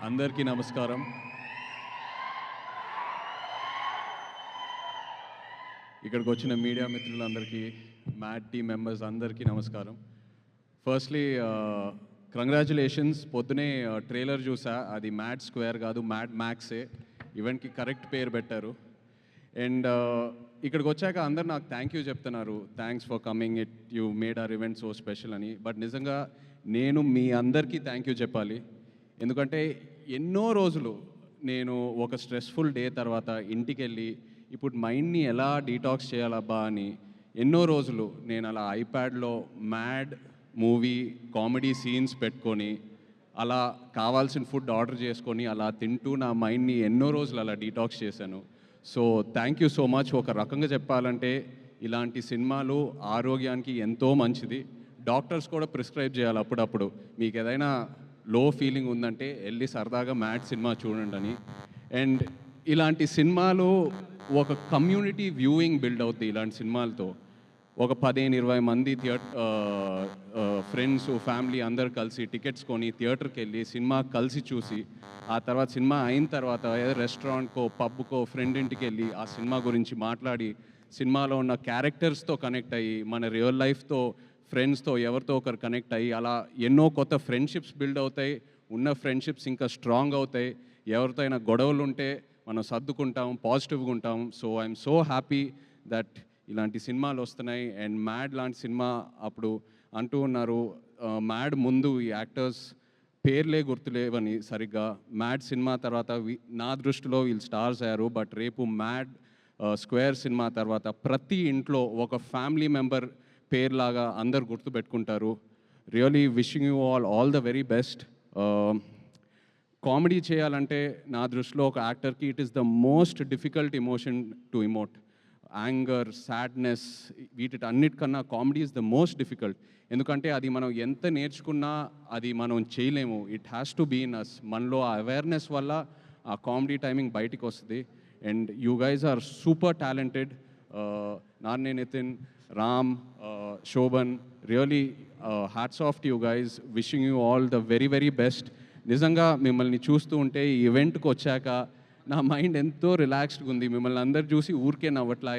అందరికీ నమస్కారం. ఇక్కడికి వచ్చిన మీడియా మిత్రులందరికీ, మ్యాడ్ టీమ్ మెంబర్స్ అందరికీ నమస్కారం. Firstly congratulations. పొద్దునే ట్రైలర్ చూసా, అది మ్యాడ్ స్క్వేర్ కాదు, మ్యాడ్ మ్యాక్సే. ఈవెంట్కి కరెక్ట్ పేరు పెట్టారు. అండ్ ఇక్కడికి వచ్చాక అందరు నాకు థ్యాంక్ యూ చెప్తున్నారు, thanks for coming, you made our event so special అని. బట్ నిజంగా నేను మీ అందరికీ థ్యాంక్ యూ చెప్పాలి. ఎందుకంటే ఎన్నో రోజులు నేను ఒక స్ట్రెస్ఫుల్ డే తర్వాత ఇంటికి వెళ్ళి ఇప్పుడు మైండ్ని ఎలా డీటాక్స్ చేయాలబ్బా అని ఎన్నో రోజులు నేను అలా ఐప్యాడ్లో మ్యాడ్ మూవీ కామెడీ సీన్స్ పెట్టుకొని అలా కావాల్సిన ఫుడ్ ఆర్డర్ చేసుకొని అలా తింటూ నా మైండ్ని ఎన్నో రోజులు అలా డీటాక్స్ చేశాను. So thank you so much. ఒక రకంగా చెప్పాలంటే ఇలాంటి సినిమాలు ఆరోగ్యానికి ఎంతో మంచిది. డాక్టర్స్ కూడా ప్రిస్క్రైబ్ చేయాలి అప్పుడప్పుడు. మీకు ఏదైనా లో ఫీలింగ్ ఉందంటే వెళ్ళి సరదాగా మ్యాడ్ సినిమా చూడండి అని. అండ్ ఇలాంటి సినిమాలు ఒక కమ్యూనిటీ వ్యూయింగ్ బిల్డ్ అవుతుంది. ఇలాంటి సినిమాలతో ఒక 15-20 మంది ఫ్రెండ్స్ ఫ్యామిలీ అందరు కలిసి టికెట్స్ కొని థియేటర్కి వెళ్ళి సినిమా కలిసి చూసి ఆ తర్వాత సినిమా అయిన తర్వాత ఏదో రెస్టారెంట్కో పబ్కో ఫ్రెండ్ ఇంటికి వెళ్ళి ఆ సినిమా గురించి మాట్లాడి సినిమాలో ఉన్న క్యారెక్టర్స్తో కనెక్ట్ అయ్యి మన రియల్ లైఫ్తో ఫ్రెండ్స్తో ఎవరితో ఒకరు కనెక్ట్ అయ్యి అలా ఎన్నో కొత్త ఫ్రెండ్షిప్స్ బిల్డ్ అవుతాయి. ఉన్న ఫ్రెండ్షిప్స్ ఇంకా స్ట్రాంగ్ అవుతాయి. ఎవరితో అయినా గొడవలు ఉంటే మనం సర్దుకుంటాం, పాజిటివ్గా ఉంటాం. So I'm so happy that ఇలాంటి సినిమాలు వస్తున్నాయి. అండ్ మ్యాడ్ లాంటి సినిమా అప్పుడు అంటూ ఉన్నారు, మ్యాడ్ ముందు ఈ యాక్టర్స్ పేర్లే గుర్తులేవని సరిగ్గా. మ్యాడ్ సినిమా తర్వాత నా దృష్టిలో వీళ్ళు స్టార్స్ అయ్యారు. బట్ రేపు మ్యాడ్ స్క్వేర్ సినిమా తర్వాత ప్రతి ఇంట్లో ఒక ఫ్యామిలీ మెంబర్ పేర్లాగా అందరు గుర్తుపెట్టుకుంటారు. Really wishing you all the very best. Comedy చేయాలంటే నా దృష్టిలో ఒక యాక్టర్కి it is the most difficult emotion to emote. Anger, sadness, వీటన్నిటికన్నా comedy is the most difficult. ఎందుకంటే అది మనం ఎంత నేర్చుకున్నా అది మనం చేయలేము. It has to be in us. మనలో ఆ అవేర్నెస్ వల్ల ఆ కామెడీ టైమింగ్ బయటికి వస్తుంది. And you guys are super talented. నాన్నే Nithin, Ram, Shobhan, really hats off to you guys. Wishing you all the very very best. నిజంగా మిమ్మల్ని చూస్తూ ఉంటే ఈ ఈవెంట్కి వచ్చాక నా మైండ్ ఎంతో రిలాక్స్డ్గా ఉంది. మిమ్మల్ని అందరు చూసి ఊరికే నవ్వట్లా.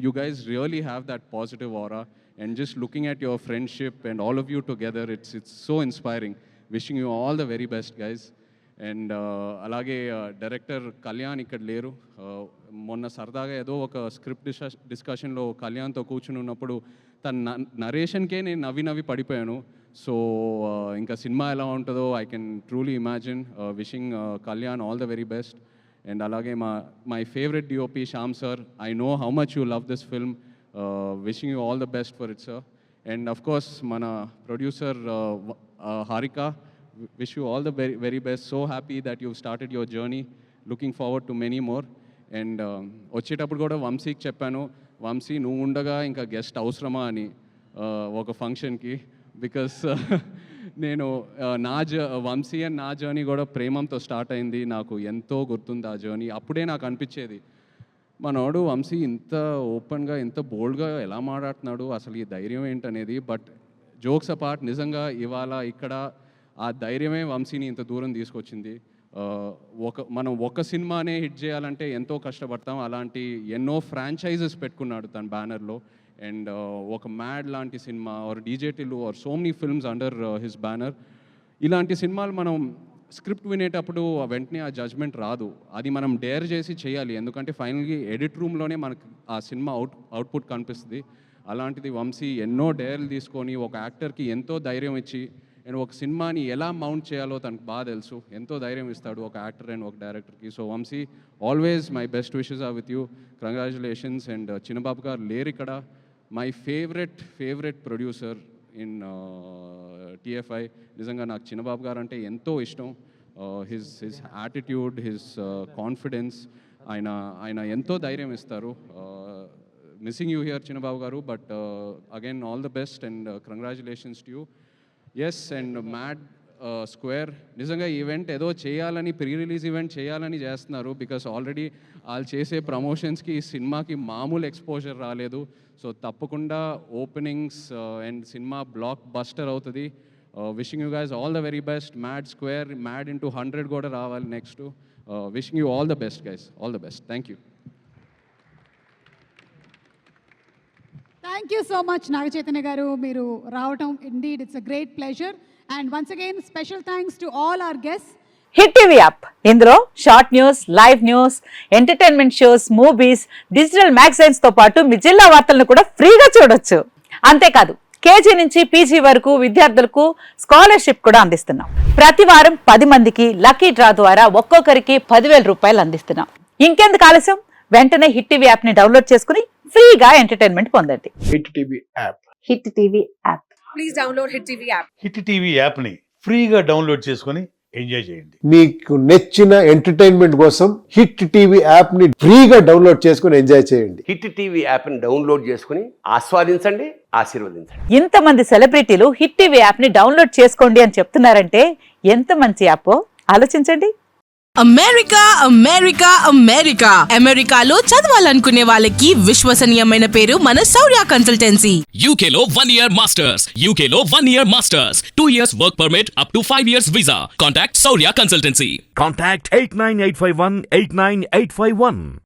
You guys really have that positive aura. And just looking at your friendship and all of you together, it's so inspiring. Wishing you all the very best guys. And అలాగే డైరెక్టర్ కళ్యాణ్ ఇక్కడ లేరు. మొన్న సరదాగా ఏదో ఒక స్క్రిప్ట్ డిస్కషన్లో కళ్యాణ్తో కూర్చుని ఉన్నప్పుడు తన నరేషన్కే నేను నవ్వి పడిపోయాను. సో ఇంకా సినిమా ఎలా ఉంటుందో I can truly imagine. Wishing Kalyan all the very best. And అలాగే my favourite DOP Shyam sir, I know how much you love this film. Wishing you all the best for it sir. And of course మన producer Harika, wish you all the very very best. So happy that you've started your journey. Looking forward to many more. And వచ్చేటప్పుడు కూడా వంశీకి చెప్పాను, వంశీ నువ్వు ఉండగా ఇంకా guest అవసరమా అని ఒక ఫంక్షన్కి. బికాస్ నేను వంశీ అండ్ నా జర్నీ కూడా ప్రేమంతో స్టార్ట్ అయింది. నాకు ఎంతో గుర్తుంది ఆ జర్నీ. అప్పుడే నాకు అనిపించేది, మనోడు వంశీ ఇంత ఓపెన్గా ఇంత బోల్డ్గా ఎలా మాట్లాడుతున్నాడు, అసలు ఈ ధైర్యం ఏంటనేది. బట్ జోక్స్ అపార్ట్, నిజంగా ఇవాళ ఇక్కడ ఆ ధైర్యమే వంశీని ఇంత దూరం తీసుకొచ్చింది. మనం ఒక సినిమానే హిట్ చేయాలంటే ఎంతో కష్టపడతాం. అలాంటి ఎన్నో ఫ్రాంచైజెస్ పెట్టుకున్నాడు తన బ్యానర్లో. అండ్ ఒక మ్యాడ్ లాంటి సినిమా or DJ Tillu or so many films under his banner. ఇలాంటి సినిమాలు మనం స్క్రిప్ట్ వినేటప్పుడు వెంటనే ఆ జడ్జ్మెంట్ రాదు. అది మనం డేర్ చేసి చేయాలి. ఎందుకంటే ఫైనల్గా ఎడిట్ రూమ్లోనే మనకు ఆ సినిమా అవుట్పుట్ కనిపిస్తుంది. అలాంటిది వంశీ ఎన్నో డేర్లు తీసుకొని ఒక యాక్టర్కి ఎంతో ధైర్యం ఇచ్చి అండ్ ఒక సినిమాని ఎలా మౌంట్ చేయాలో తనకు బాగా తెలుసు. ఎంతో ధైర్యం ఇస్తాడు ఒక యాక్టర్ అండ్ ఒక డైరెక్టర్కి. So Vamsi, always my best wishes are with you. Congratulations. And Chinnababu గారు లేరు ఇక్కడ. My favourite producer in TFI. నిజంగా నాకు చిన్నబాబు గారు అంటే ఎంతో ఇష్టం. హిజ్ యాటిట్యూడ్, హిజ్ కాన్ఫిడెన్స్, ఆయన ఎంతో ధైర్యం ఇస్తారు. మిస్సింగ్ యూ హియర్ చిన్నబాబు గారు. But again all the best and congratulations to you. Yes, and Mad square నిజంగా ఈవెంట్ ఏదో చేయాలని ప్రీ రిలీజ్ ఈవెంట్ చేయాలని చేస్తున్నారు. బికాస్ ఆల్రెడీ వాళ్ళు చేసే ప్రమోషన్స్కి ఈ సినిమాకి మామూలు ఎక్స్పోజర్ రాలేదు. సో తప్పకుండా openings and cinema blockbuster అవుతుంది. Wishing you guys all the very best. Mad Square, Mad into 100 కూడా రావాలి next. Wishing you all the best guys, all the best. Thank you. Thank you so much Naga Chaitanya గారు, మీరు రావటం indeed it's a great pleasure. And once again special thanks to all our guests. Hit TV app, ఇందులో short news, live news, entertainment shows, movies, digital magazines తో పాటు మీ జిల్లా వార్తలను కూడా ఫ్రీగా చూడొచ్చు. అంతేకాదు కేజీ నుంచి పీజీ వరకు విద్యార్థులకు స్కాలర్షిప్ కూడా అందిస్తున్నాం. ప్రతి వారం 10 మందికి లక్కీ డ్రా ద్వారా ఒక్కొక్కరికి 10,000 రూపాయలు అందిస్తున్నాం. ఇంకెందుకు ఆలస్యం, వెంటనే హిట్ టీవీ యాప్ ని డౌన్లోడ్ చేసుకుని ఫ్రీగా ఎంటర్టైన్మెంట్ పొందండి. Hit TV app. Hit TV app. Please download hit TV app. Hit TV యాప్ని ఫ్రీగా డౌన్లోడ్ చేసుకొని ఎంజాయ్ చేయండి. మీకు నచ్చిన ఎంటర్టైన్మెంట్ కోసం హిట్ టీవీ యాప్ ని ఫ్రీగా డౌన్లోడ్ చేసుకొని ఎంజాయ్ చేయండి. హిట్ టీవీ యాప్ని డౌన్లోడ్ చేసుకుని ఆస్వాదించండి, ఆశీర్వదించండి. ఇంతమంది సెలబ్రిటీలు హిట్ టీవీ యాప్ ని డౌన్లోడ్ చేసుకోండి అని చెప్తున్నారంటే ఎంత మంచి యాప్ ఆలోచించండి. అమెరికా అమెరికా అమెరికా అమెరికాలో చదవాలనుకునే వాళ్ళకి విశ్వసనీయమైన పేరు మన శౌర్య కన్సల్టెన్సీ. UK లో 1 year masters, UK లో 1 year masters, 2 years work permit up to 5 years visa. Contact Saurya Consultancy. Contact 89851 89851.